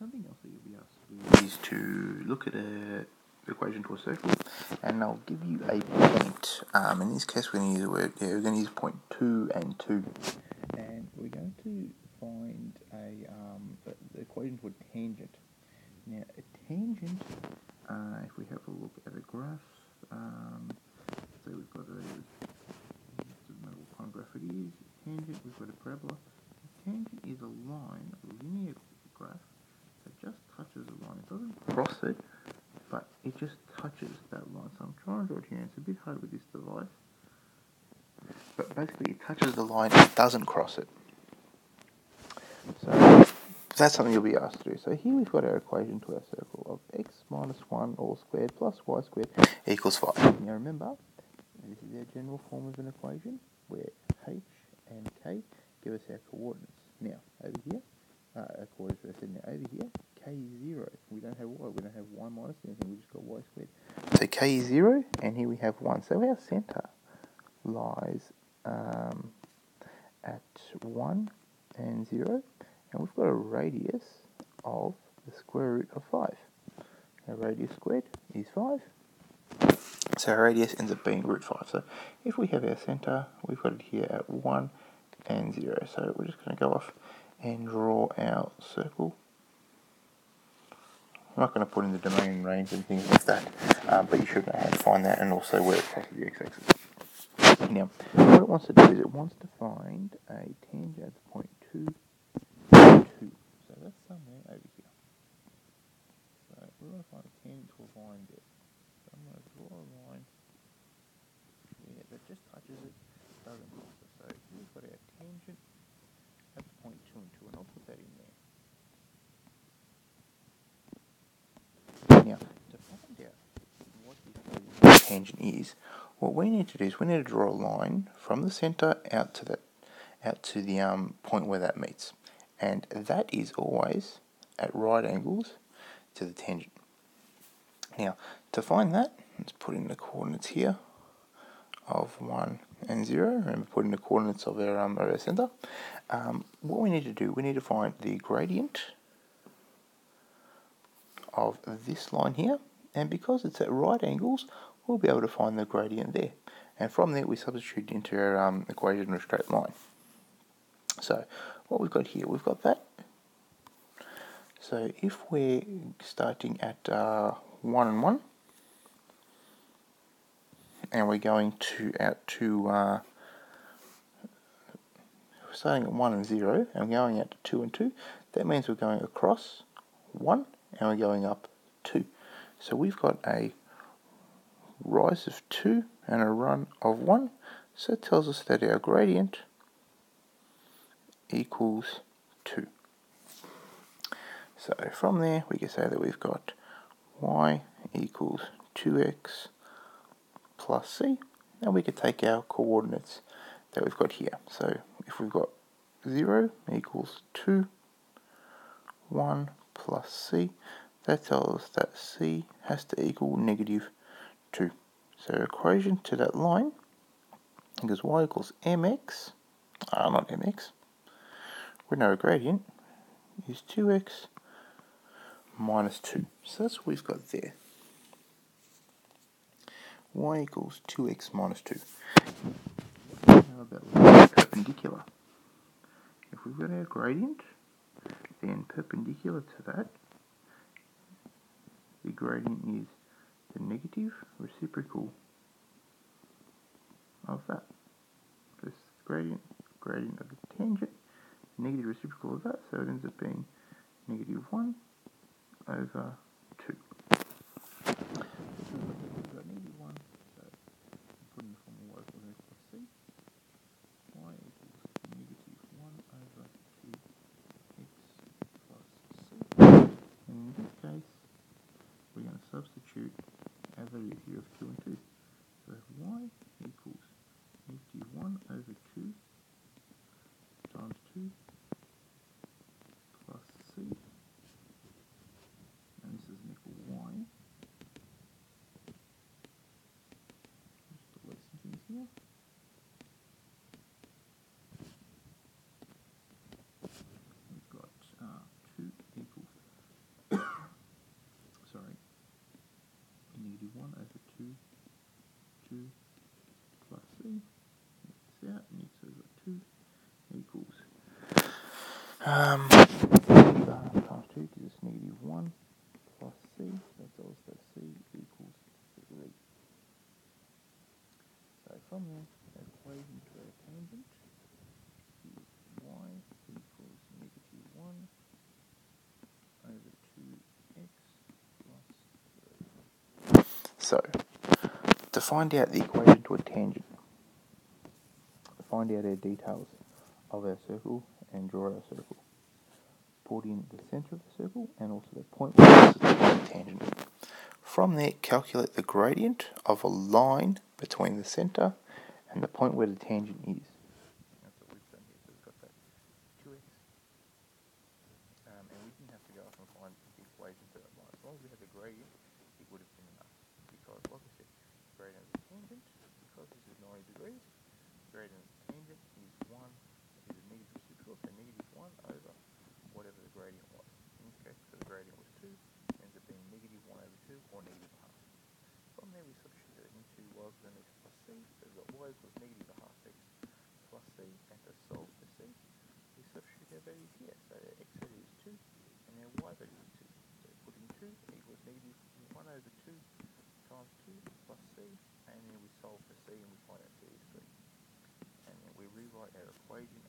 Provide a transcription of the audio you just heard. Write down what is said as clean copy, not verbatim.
Something else that you'll be asked to do is to look at an equation to a circle, and I'll give you a point. In this case, we're going to use point 2 and 2, and we're going to find the equation to a tangent. Now, a tangent, if we have a look at a graph, so we've got doesn't know what kind of graph it is. Tangent, we've got a parabola. A tangent is a line, a linear graph that just touches the line. It doesn't cross it, but it just touches that line. So I'm trying to draw it here, and it's a bit hard with this device. But basically, it touches the line, it doesn't cross it. So that's something you'll be asked to do. So here we've got our equation to our circle of x minus 1 all squared plus y squared equals 5. Now remember, this is our general form of an equation where h and k give us our coordinates. Now, over here, coordinates are said. Now over here, k is 0. We don't have y. We don't have y minus anything. We just got y squared. So k is 0, and here we have 1. So our centre lies at 1 and 0, and we've got a radius of the square root of 5. Our radius squared is 5. So our radius ends up being root 5. So if we have our centre, we've got it here at 1 and 0. So we're just going to go off and draw our circle. I'm not going to put in the domain and range and things like that, but you should know how to find that, and also where it crosses the x-axis. Now, what it wants to do is it wants to find a tangent at point 2, 2. So that's somewhere over here. So we want to find a tangent to a line there. So I'm going to draw a line here that just touches it, doesn't cross it. So we've got our tangent at point 2 and 2, and I'll put that in there. Now, to find out what this tangent is, what we need to do is we need to draw a line from the centre out to the point where that meets, and that is always at right angles to the tangent. Now, to find that, let's put in the coordinates here of 1 and 0. Remember, put in the coordinates of our centre. What we need to do, we need to find the gradient of this line here, and because it's at right angles, we'll be able to find the gradient there. And from there, we substitute into our equation of a straight line. So what we've got here, we've got that. So if we're starting at 1 and 1, and we're going to starting at 1 and 0, and we're going out to 2 and 2, that means we're going across 1, and we're going up 2. So we've got a rise of 2 and a run of 1, so it tells us that our gradient equals 2. So from there we can say that we've got y equals 2x plus c, and we could take our coordinates that we've got here. So if we've got 0 equals 2, 1 plus c, that tells us that c has to equal negative 2. So our equation to that line is y equals mx, not mx, we know a gradient is 2x minus 2. So that's what we've got there. Y equals 2x minus 2. How about looking at perpendicular? If we've got our gradient, then perpendicular to that, the gradient is the negative reciprocal of that. This gradient of the tangent, negative reciprocal of that, so it ends up being negative 1 over 2. We've got negative 1, so put in the formula y equals x plus c. Y equals negative 1 over 2x plus c. And in this case, we're going to substitute our value here of 2 and 2. So y equals negative 1 over 2 times 2 plus c, and this is Times 2 gives us negative 1 plus c, so that's also c equals 3. So from there, the equation to our tangent is y equals negative 1 over 2x plus 3. So, to find out the equation to a tangent, find out our details of our circle and draw our circle. Put in the centre of the circle and also the point where it's the tangent. From there, calculate the gradient of a line between the centre and the point where the tangent is. That's what we've done here. So we've got that 2x, and we didn't have to go off and find the equation for that line. As long as we had the gradient, it would have been enough. Because, like I said, gradient of the tangent, because this is 90 degrees, gradient of the tangent is 1, is a negative reciprocal, so negative 1 over whatever the gradient was. In this case, because the gradient was 2, it ends up being negative 1 over 2 or negative half. From there, we substitute it into y equals mx plus c, so we've got y equals negative a half x plus c, and to solve for c, we substitute our values here. So our x value is 2, and our y value is 2. So we put in 2 equals negative 1 over 2 times 2 plus c, and then we solve for c and we find out c is 3. And then we rewrite our equation